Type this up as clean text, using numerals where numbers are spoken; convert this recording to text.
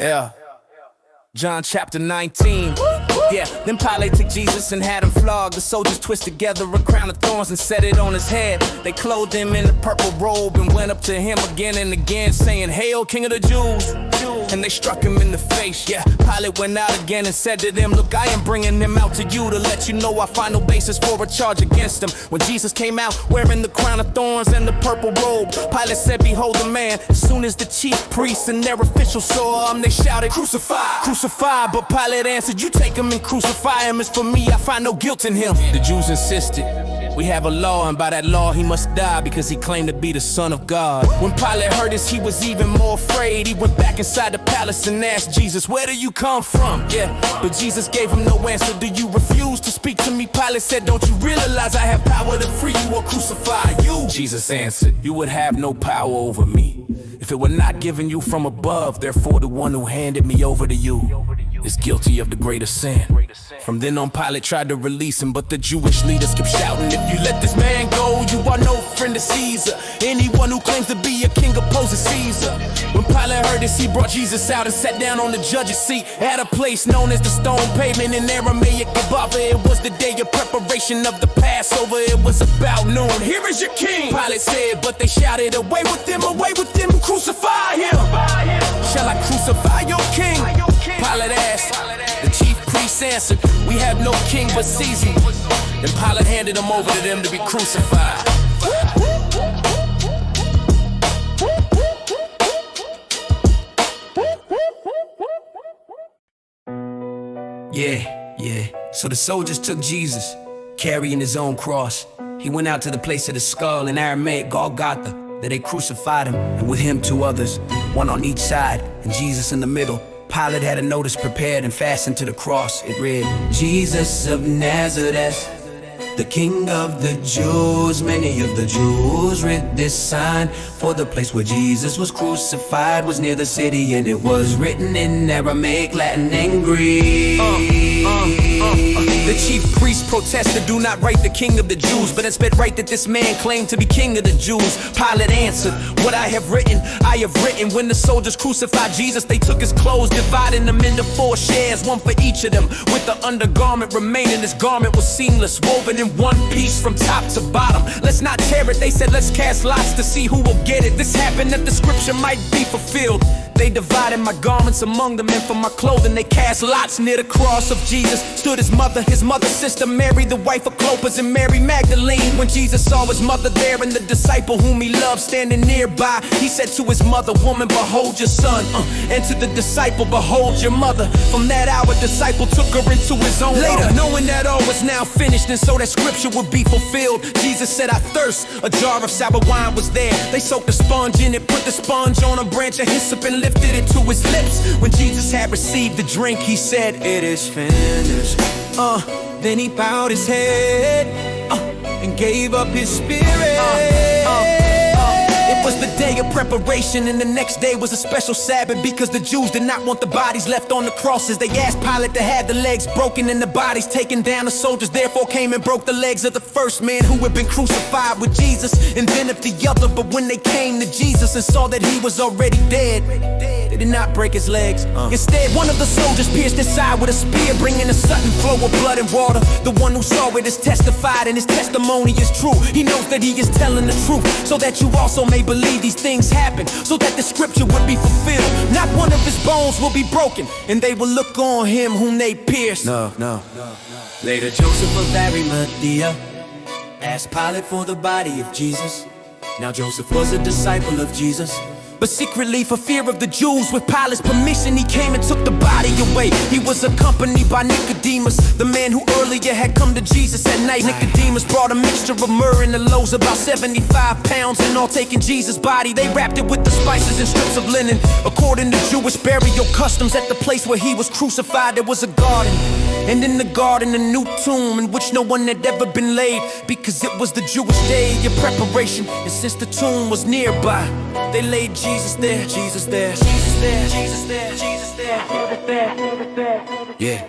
Yeah. John chapter 19. Yeah, then Pilate took Jesus and had him flogged. The soldiers twisted together a crown of thorns and set it on his head. They clothed him in a purple robe and went up to him again and again, saying, "Hail, King of the Jews." And they struck him in the face. Yeah, Pilate went out again and said to them, "Look, I am bringing him out to you to let you know I find no basis for a charge against him." When Jesus came out wearing the crown of thorns and the purple robe, Pilate said, "Behold the man." As soon as the chief priests and their officials saw him, they shouted, "Crucify! Crucify!" But Pilate answered, "You take him and crucify him. As for me, I find no guilt in him." The Jews insisted, "We have a law, and by that law he must die because he claimed to be the Son of God." When Pilate heard this, he was even more afraid. He went back inside the palace and asked Jesus, "Where do you come from?" Yeah, but Jesus gave him no answer. "Do you refuse to speak to me?" Pilate said, "Don't you realize I have power to free you or crucify you?" Jesus answered, "You would have no power over me if it were not given you from above. Therefore the one who handed me over to you is guilty of the greater sin." From then on, Pilate tried to release him, but the Jewish leaders kept shouting, "If you let this man go, you are no friend of Caesar. Anyone who claims to be a king opposes Caesar." When Pilate heard this, he brought Jesus out and sat down on the judge's seat at a place known as the stone pavement in Aramaic, Kpop. It was the day of preparation of the Passover. It was about noon. "Here is your king," Pilate said, but they shouted, away with him, crucify him." "Shall I crucify your king?" Pilate asked. The chief priests answered, "We have no king but Caesar." Then Pilate handed him over to them to be crucified. Yeah. So the soldiers took Jesus, carrying his own cross. He went out to the place of the skull, in Aramaic, Golgotha. There they crucified him, and with him 2 others, one on each side, and Jesus in the middle. Pilate had a notice prepared and fastened to the cross. It read, "Jesus of Nazareth, the King of the Jews." Many of the Jews read this sign, for the place where Jesus was crucified was near the city, and it was written in Aramaic, Latin, and Greek. The chief priest protested, "Do not write the King of the Jews, but instead write that this man claimed to be King of the Jews." Pilate answered, "What I have written, I have written." When the soldiers crucified Jesus, they took his clothes, dividing them into 4 shares, one for each of them, with the undergarment remaining. His garment was seamless, woven in one piece from top to bottom. "Let's not tear it," they said, "let's cast lots to see who will get it." This happened that the scripture might be fulfilled. They divided my garments among them, and for my clothing they cast lots. Near the cross of Jesus stood his mother's sister Mary, the wife of Clopas, and Mary Magdalene. When Jesus saw his mother there and the disciple whom he loved standing nearby, he said to his mother, "Woman, behold your son." And to the disciple, "Behold your mother." From that hour, disciple took her into his own later, knowing that all was now finished, and so that scripture would be fulfilled. Jesus said, "I thirst." A jar of sour wine was there. They soaked a sponge in it, put the sponge on a branch of hyssop, and lifted it to his lips. When Jesus had received the drink, he said, "It is finished." Then he bowed his head and gave up his spirit. It was the day of preparation, and the next day was a special Sabbath, because the Jews did not want the bodies left on the crosses. They asked Pilate to have the legs broken and the bodies taken down. The soldiers therefore came and broke the legs of the first man who had been crucified with Jesus, and then of the other. But when they came to Jesus and saw that he was already dead, they did not break his legs. Instead, one of the soldiers pierced his side with a spear, bringing a sudden flow of blood and water. The one who saw it is testified, and his testimony is true. He knows that he is telling the truth, so that you also may believe these things happen, so that the scripture would be fulfilled. Not one of his bones will be broken, and they will look on him whom they pierced. No. Later, Joseph of Arimathea asked Pilate for the body of Jesus. Now Joseph was a disciple of Jesus, but secretly for fear of the Jews, with Pilate's permission, he came and took the body away. He was accompanied by Nicodemus, the man who earlier had come to Jesus at night. Nicodemus brought a mixture of myrrh and aloes, about 75 pounds in all, taking Jesus' body. They wrapped it with the spices and strips of linen. According to Jewish burial customs, at the place where he was crucified, there was a garden. And in the garden, a new tomb in which no one had ever been laid, because it was the Jewish day of preparation. And since the tomb was nearby, they laid Jesus there, Jesus there, Jesus there, Jesus there, Jesus there, Jesus there. Yeah.